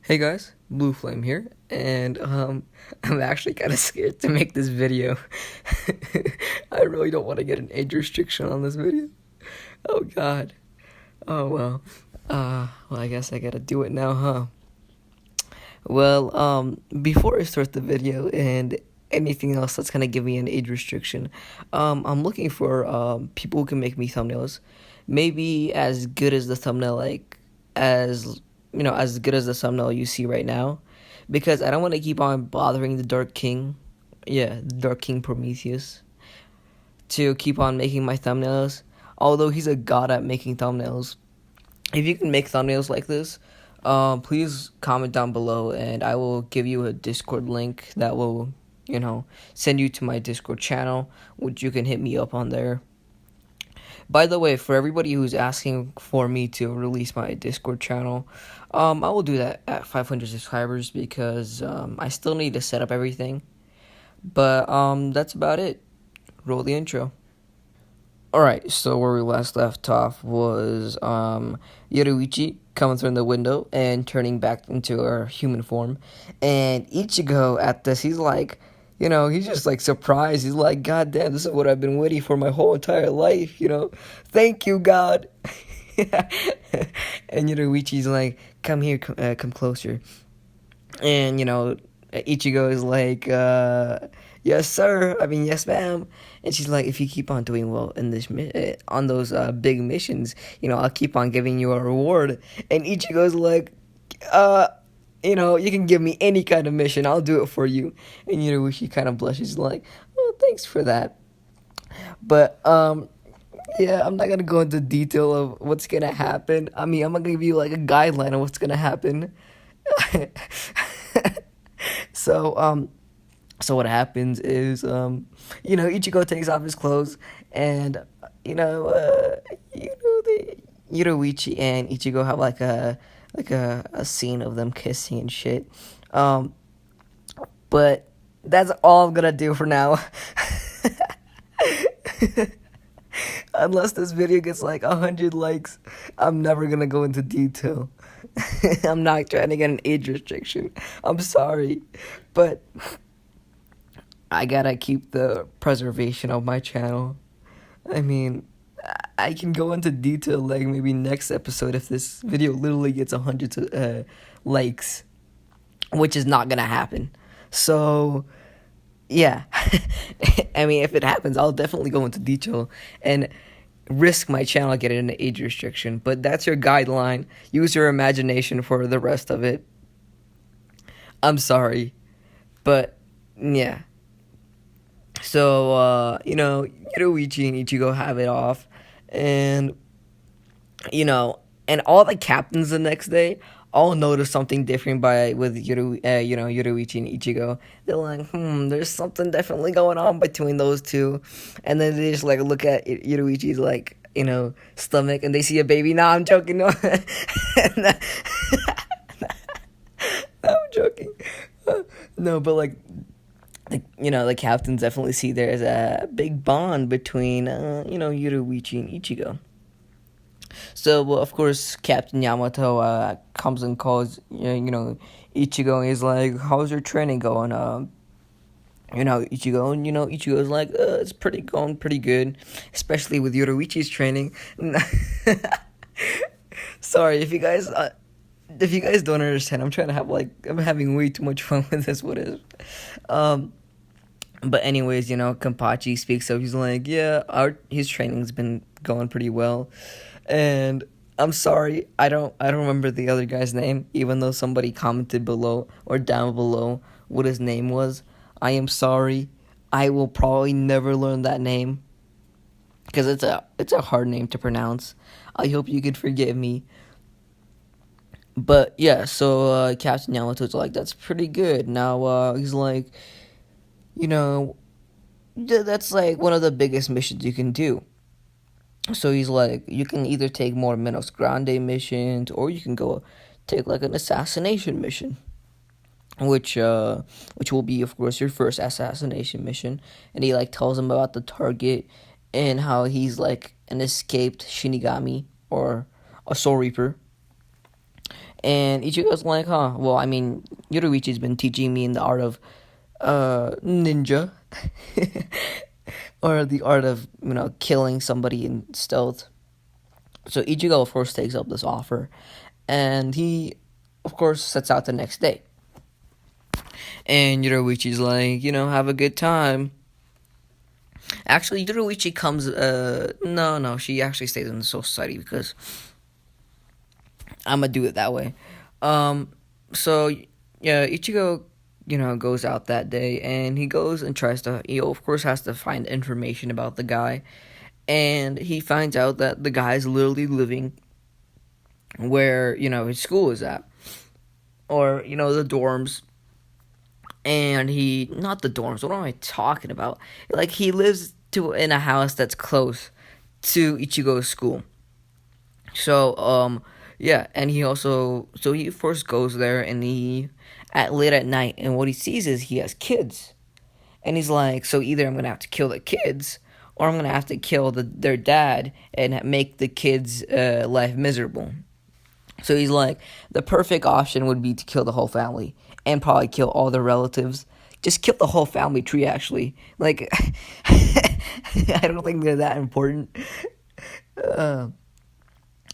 Hey guys, Blue Flame here, and I'm actually kind of scared to make this video. I really don't want to get an age restriction on this video. Oh God. Oh well. Well, I guess I gotta do it now, huh? Well, before I start the video and anything else that's gonna give me an age restriction, I'm looking for people who can make me thumbnails, maybe as good as the thumbnail, like as as good as the thumbnail you see right now, because I don't want to keep on bothering the Dark King, yeah, the Dark King Prometheus, to keep on making my thumbnails. Although he's a god at making thumbnails, if you can make thumbnails like this, please comment down below and I will give you a Discord link that will, send you to my Discord channel, which you can hit me up on there. By the way, for everybody who's asking for me to release my Discord channel, I will do that at 500 subscribers because I still need to set up everything. But that's about it. Roll the intro. Alright, so where we last left off was Yoruichi coming through the window and turning back into her human form. And Ichigo at this, he's like, he's just like surprised. He's like, God damn, this is what I've been waiting for my whole entire life, Thank you, God. And Yoruichi's like, come here, come closer. And, Ichigo is like, yes, sir. I mean, yes, ma'am. And she's like, if you keep on doing well in this on those big missions, I'll keep on giving you a reward. And Ichigo's like, you can give me any kind of mission. I'll do it for you. And, she kind of blushes like, oh, thanks for that. But, yeah, I'm not going to go into detail of what's going to happen. I mean, I'm going to give you like a guideline of what's going to happen. So, so what happens is, Ichigo takes off his clothes, and the Yoruichi and Ichigo have like a scene of them kissing and shit. But that's all I'm gonna do for now. Unless this video gets like 100 likes, I'm never gonna go into detail. I'm not trying to get an age restriction. I'm sorry, but I gotta keep the preservation of my channel. I mean, I can go into detail like maybe next episode if this video literally gets 100 likes, which is not gonna happen. So, yeah. I mean, if it happens, I'll definitely go into detail and risk my channel getting an age restriction. But that's your guideline. Use your imagination for the rest of it. I'm sorry. But, yeah. So, Yoruichi and Ichigo have it off. And, and all the captains the next day all notice something different with Yoruichi and Ichigo. They're like, there's something definitely going on between those two. And then they just like look at Yoruichi's like, stomach and they see a baby. Nah, I'm joking. No. I'm joking. No, but like, the captains definitely see there's a big bond between, Yoruichi and Ichigo. So, well, of course, Captain Yamato comes and calls, Ichigo, and he's like, how's your training going? Ichigo, and, Ichigo's like, it's going pretty good, especially with Yoruichi's training. Sorry, if you guys don't understand, I'm having way too much fun with this, what is, but anyways, Kenpachi speaks up, he's like, yeah, his training's been going pretty well. And I'm sorry, I don't remember the other guy's name, even though somebody commented below or down below what his name was. I am sorry. I will probably never learn that name because it's a hard name to pronounce. I hope you could forgive me. But yeah, so Captain Yamato's like, that's pretty good. Now he's like, that's like one of the biggest missions you can do. So he's like, you can either take more Menos Grande missions, or you can go take like an assassination mission, which will be, of course, your first assassination mission. And he like tells him about the target and how he's like an escaped Shinigami or a Soul Reaper. And Ichigo's like, huh, well, I mean, Yoruichi's been teaching me in the art of ninja. Or the art of, killing somebody in stealth. So Ichigo, of course, takes up this offer. And he, of course, sets out the next day. And Yoruichi's like, have a good time. Actually, Yoruichi comes, no, she actually stays in the Soul Society because I'm gonna do it that way. Um, so, yeah, Ichigo, goes out that day and he goes and tries to, he of course has to find information about the guy. And he finds out that the guy's literally living where, his school is at. Or, the dorms. And not the dorms, what am I talking about? Like, he lives in a house that's close to Ichigo's school. So, yeah, and he first goes there and late at night, and what he sees is he has kids. And he's like, so either I'm going to have to kill the kids, or I'm going to have to kill their dad and make the kids' life miserable. So he's like, the perfect option would be to kill the whole family and probably kill all their relatives. Just kill the whole family tree, actually. Like, I don't think they're that important. Uh,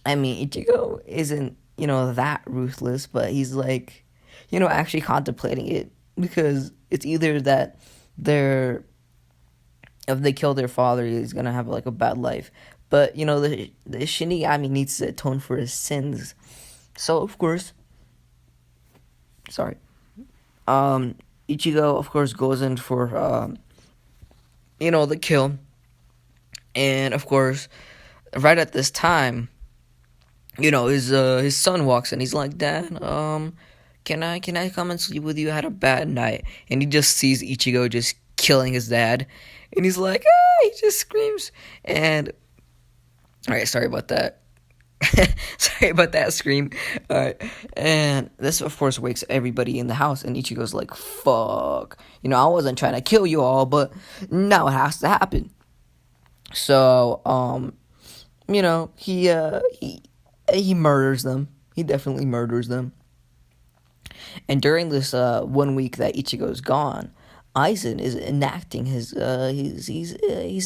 I mean, Ichigo isn't, that ruthless, but he's like, actually contemplating it because it's either that they're, if they kill their father, he's gonna have like a bad life. But the Shinigami needs to atone for his sins. So of course, sorry. Ichigo of course goes in for the kill, and of course, right at this time, his son walks in. He's like, Dad, can I come and sleep with you? I had a bad night, and he just sees Ichigo just killing his dad, and he's like, he just screams, and all right, sorry about that. Sorry about that scream. Alright. And this, of course, wakes everybody in the house. And Ichigo's like, fuck. I wasn't trying to kill you all, but now it has to happen. So, he murders them. He definitely murders them. And during this 1 week that Ichigo's gone, Aizen is enacting he's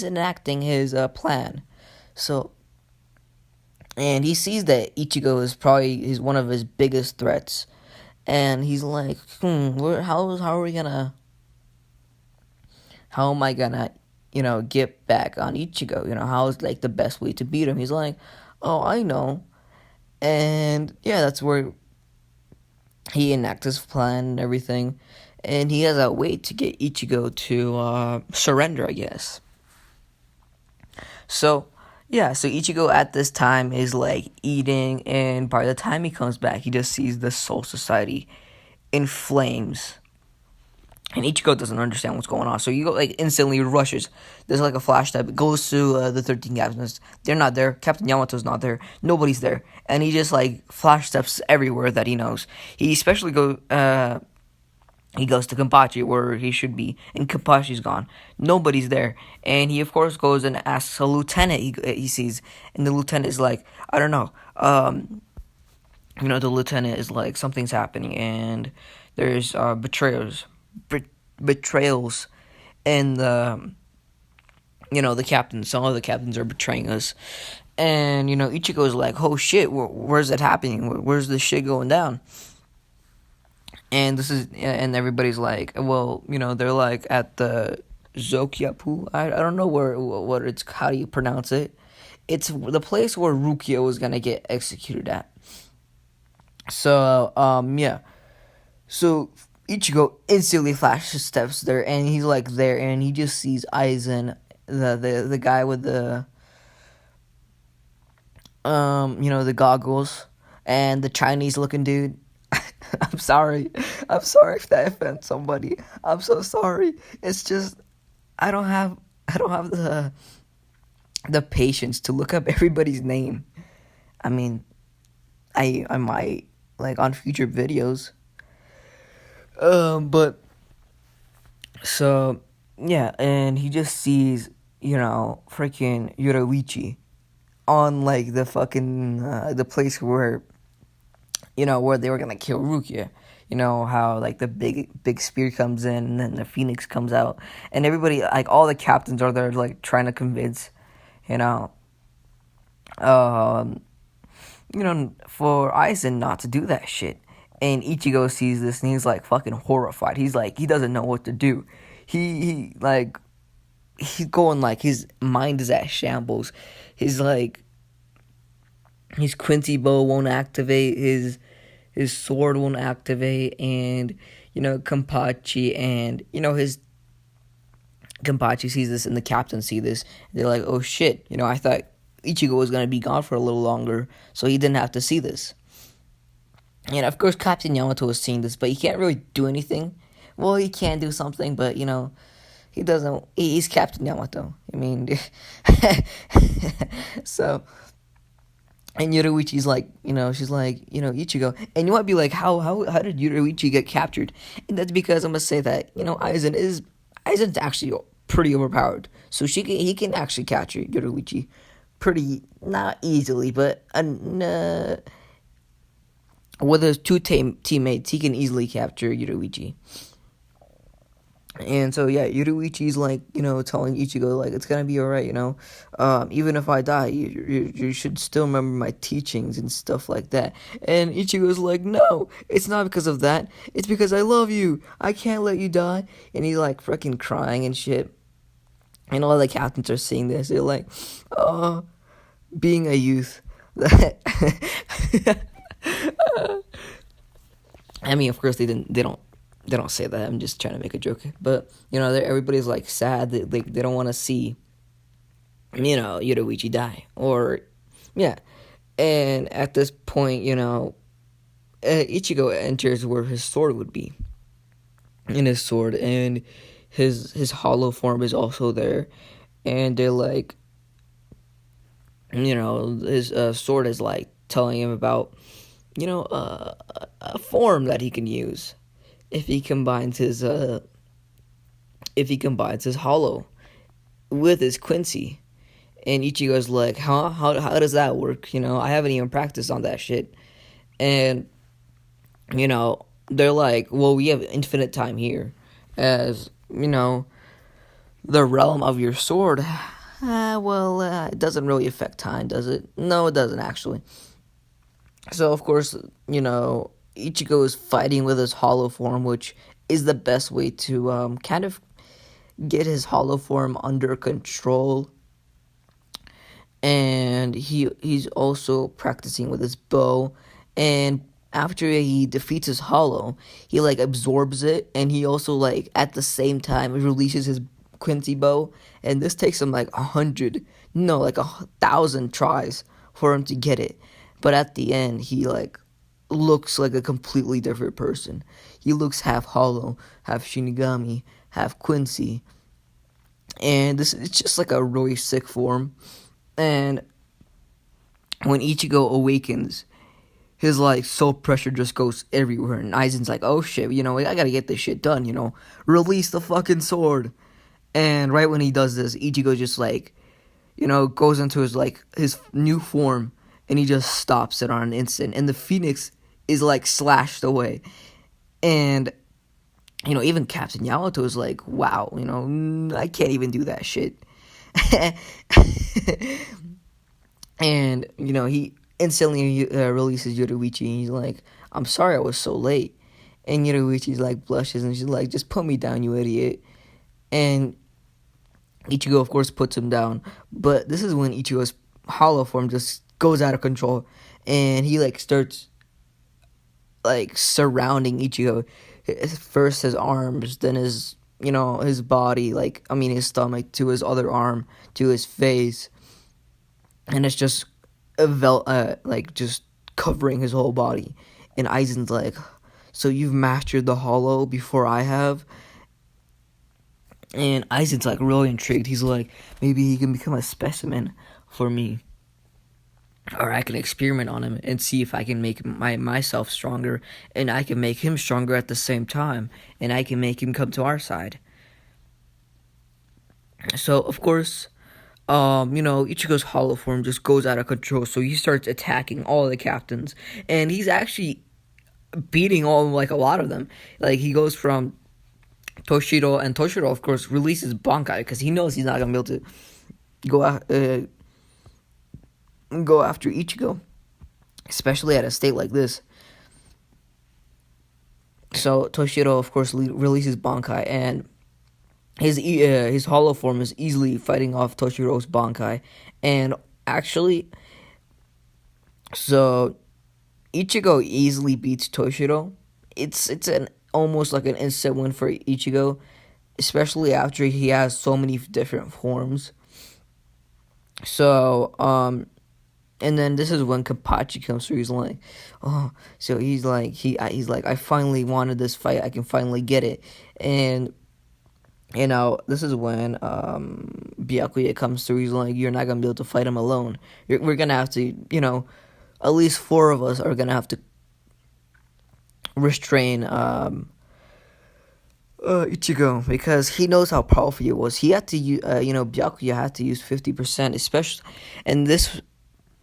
enacting his plan. So, and he sees that Ichigo is probably one of his biggest threats, and he's like, how am I gonna, get back on Ichigo? How is like the best way to beat him? He's like, oh, I know, and yeah, that's where he enacts his plan and everything, and he has a way to get Ichigo to surrender, I guess. So, yeah, so Ichigo at this time is like eating, and by the time he comes back, he just sees the Soul Society in flames. And Ichigo doesn't understand what's going on, so he instantly rushes. There's like a flash type. It goes to the 13 captains. They're not there. Captain Yamato's not there. Nobody's there, and he just like flash steps everywhere that he knows. He especially he goes to Kenpachi where he should be, and Kenpachi's gone. Nobody's there. And he, of course, goes and asks a lieutenant he sees. And the lieutenant is like, I don't know. The lieutenant is like, something's happening. And there's betrayals. Betrayals. And the captains. Some of the captains are betraying us. And, Ichigo's like, oh shit, where's it happening? Where's this shit going down? And and everybody's like, well, they're like at the Zokyapu. I don't know what it's, how do you pronounce it? It's the place where Rukia was gonna get executed at. So, yeah. So Ichigo instantly flashes steps there, and he's like there, and he just sees Aizen, the guy with the the goggles, and the Chinese looking dude. I'm sorry. I'm sorry if that offends somebody. I'm so sorry. It's just I don't have the patience to look up everybody's name. I mean, I might like on future videos. But so yeah, and he just sees, freaking Yoruichi on like the fucking the place where where they were gonna kill Rukia. How like the big spear comes in and then the phoenix comes out, and everybody, like all the captains are there like trying to convince, you know, um, for Aizen not to do that shit. And Ichigo sees this and he's like fucking horrified. He's like, he doesn't know what to do. He's going like his mind is at shambles. His like his Quincy bow won't activate. His sword won't activate, and Kenpachi and his Kenpachi sees this and the captain see this. They're like, oh shit, I thought Ichigo was gonna be gone for a little longer, so he didn't have to see this. And of course, Captain Yamato is seeing this, but he can't really do anything. Well, he can do something, but he doesn't. He's Captain Yamato. I mean, so. And Yoruichi's like, she's like, Ichigo. And you might be like, how did Yoruichi get captured? And that's because I'm gonna say that, Aizen's actually pretty overpowered. So he can actually capture Yoruichi pretty, not easily, but with his two teammates, he can easily capture Yoruichi. And so yeah, Yoruichi's like, telling Ichigo like it's gonna be alright, even if I die, you should still remember my teachings and stuff like that. And Ichigo's like, no, it's not because of that. It's because I love you. I can't let you die. And he's like freaking crying and shit. And all the captains are seeing this. They're like, oh, being a youth. I mean, of course they don't say that. I'm just trying to make a joke. But, everybody's, like, sad. They don't want to see, Yoruichi die. Or, yeah. And at this point, Ichigo enters where his sword would be. In his sword. And his hollow form is also there. And they're, like, his sword is, like, telling him about, a form that he can use. If he combines his hollow with his Quincy. And Ichigo's like, huh? How does that work? I haven't even practiced on that shit. And they're like, well, we have infinite time here, as the realm of your sword. It doesn't really affect time, does it? No, it doesn't actually. So of course, Ichigo is fighting with his hollow form, which is the best way to kind of get his hollow form under control. And he's also practicing with his bow. And after he defeats his hollow, he like absorbs it, and he also like at the same time releases his Quincy bow. And this takes him like 1,000 tries for him to get it. But at the end, he like looks like a completely different person. He looks half hollow, half Shinigami, half Quincy. And it's just like a really sick form. And when Ichigo awakens, his like soul pressure just goes everywhere. And Aizen's like, oh shit, I gotta get this shit done, release the fucking sword. And right when he does this, Ichigo just like, goes into his new form, and he just stops it on an instant. And the phoenix is like slashed away. And even Captain Yamato is like, wow, I can't even do that shit. And he instantly releases Yoruichi, and he's like, I'm sorry I was so late. And Yoruichi's like blushes, and she's like, just put me down, you idiot. And Ichigo of course puts him down. But this is when Ichigo's hollow form just goes out of control, and he like starts like surrounding Ichigo. First his arms, then his his body, his stomach, to his other arm, to his face, and it's just just covering his whole body. And Aizen's like, so you've mastered the hollow before I have? And Aizen's like really intrigued. He's like, maybe he can become a specimen for me. Or I can experiment on him and see if I can make myself stronger, and I can make him stronger at the same time, and I can make him come to our side. So, of course, Ichigo's hollow form just goes out of control, so he starts attacking all the captains, and he's actually beating all like a lot of them. Like he goes from Toshiro, and Toshiro of course releases Bankai because he knows he's not gonna be able to go go after Ichigo, especially at a state like this. So Toshiro of course releases Bankai, and his hollow form is easily fighting off Toshiro's Bankai, and actually, so Ichigo easily beats Toshiro. It's an almost like an instant win for Ichigo, especially after he has so many different forms. So and then this is when Kapachi comes through. He's like, oh, so he's like, I finally wanted this fight. I can finally get it, and this is when Byakuya comes through. He's like, you're not gonna be able to fight him alone. We're gonna have to, at least four of us are gonna have to restrain Ichigo, because he knows how powerful he was. He had to use, Byakuya had to use 50%, especially, and this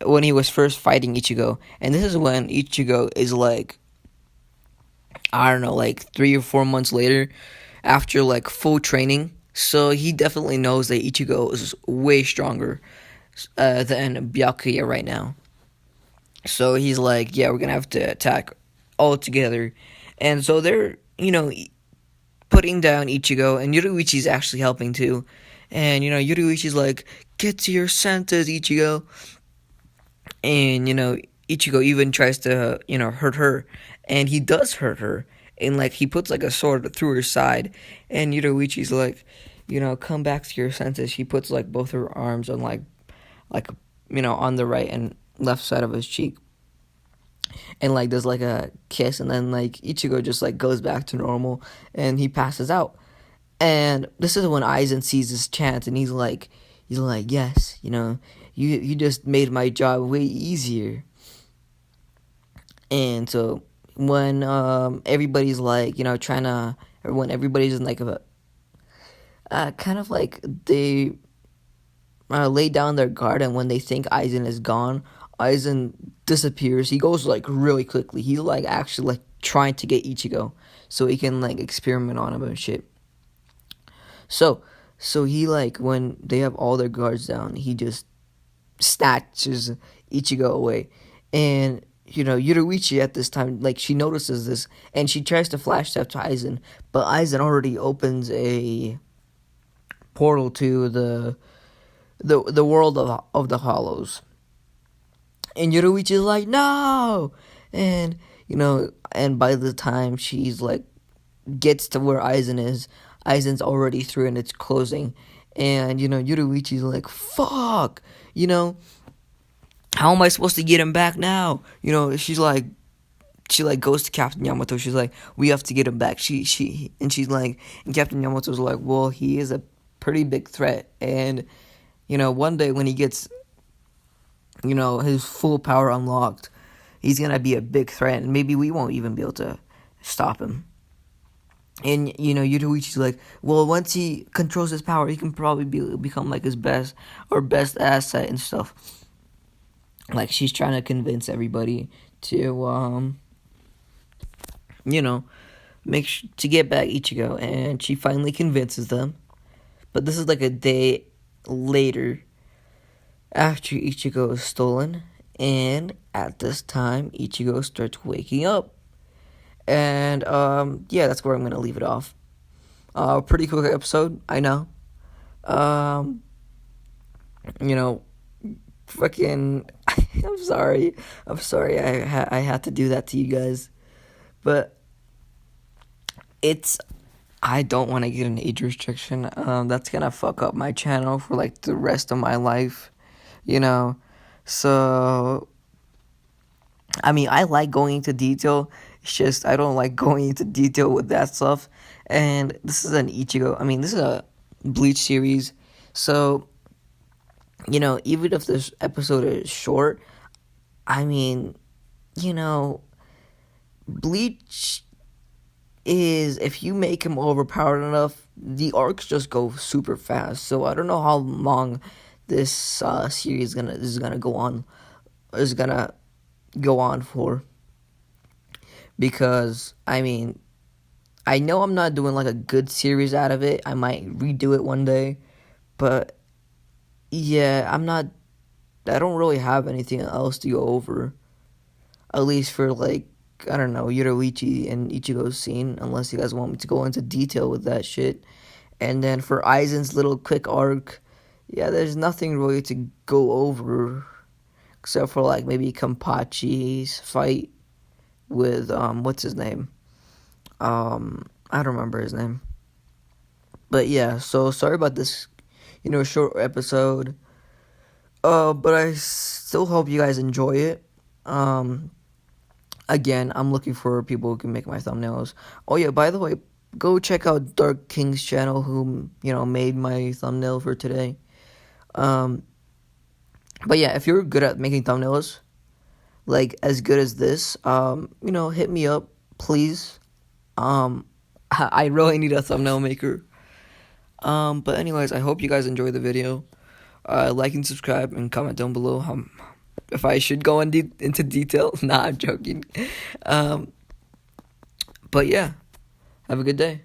when he was first fighting Ichigo, and this is when Ichigo is like, I don't know, like 3 or 4 months later, after like full training. So he definitely knows that Ichigo is way stronger than Byakuya right now. So he's like, yeah, we're gonna have to attack all together, and so they're putting down Ichigo, and Yoruichi's actually helping too. And Yoruichi's like, get to your senses, Ichigo. And Ichigo even tries to hurt her, and he does hurt her, and like he puts like a sword through her side, and Yoruichi's like, come back to your senses. He puts like both her arms on like on the right and left side of his cheek, and like there's like a kiss, and then like Ichigo just like goes back to normal, and he passes out. And this is when Aizen sees this chance, and he's like, yes, you just made my job way easier. And so when everybody's like, trying to, or when everybody's in like a kind of like they lay down their guard, and when they think Aizen is gone, Aizen disappears. He goes like really quickly. He's like actually like trying to get Ichigo so he can like experiment on him and shit. So he like, when they have all their guards down, he just snatches Ichigo away. And Yoruichi at this time, like, she notices this, and she tries to flash step to Aizen, but Aizen already opens a portal to the world of the Hollows. And Yoruichi's like, no! And and by the time she's like gets to where Aizen is, Aizen's already through and it's closing. And Yoruichi's like, fuck, how am I supposed to get him back now? She's like, she like goes to Captain Yamato. She's like, we have to get him back. She's like, and Captain Yamato's like, well, he is a pretty big threat, and one day when he gets his full power unlocked, he's gonna be a big threat, and maybe we won't even be able to stop him. And Yoruichi's like, well, once he controls his power, he can probably become like his best asset and stuff. Like, she's trying to convince everybody to to get back Ichigo, and she finally convinces them. But this is like a day later after Ichigo is stolen, and at this time Ichigo starts waking up. And yeah, that's where I'm gonna leave it off. Pretty quick episode, I know. Fucking, I'm sorry. I had to do that to you guys, but I don't want to get an age restriction. That's gonna fuck up my channel for like the rest of my life, So, I mean, I like going into detail. It's just I don't like going into detail with that stuff. And this is an Ichigo. I mean, this is a Bleach series, so even if this episode is short, I mean, Bleach is, if you make him overpowered enough, the arcs just go super fast. So I don't know how long this series is gonna go on for. because I mean, I know I'm not doing like a good series out of it. I might redo it one day, but yeah, I don't really have anything else to go over. At least for like, I don't know, Yoruichi and Ichigo's scene, unless you guys want me to go into detail with that shit. And then for Aizen's little quick arc, yeah, there's nothing really to go over except for like maybe Kampachi's fight with what's his name? I don't remember his name. But yeah, so sorry about this, short episode. But I still hope you guys enjoy it. Again, I'm looking for people who can make my thumbnails. Oh yeah, by the way, go check out Dark King's channel, who made my thumbnail for today. Um, but yeah, if you're good at making thumbnails, like as good as this, hit me up, please. I really need a thumbnail maker. But anyways, I hope you guys enjoy the video. Like and subscribe and comment down below if I should go into detail. Nah, I'm joking. But yeah, have a good day.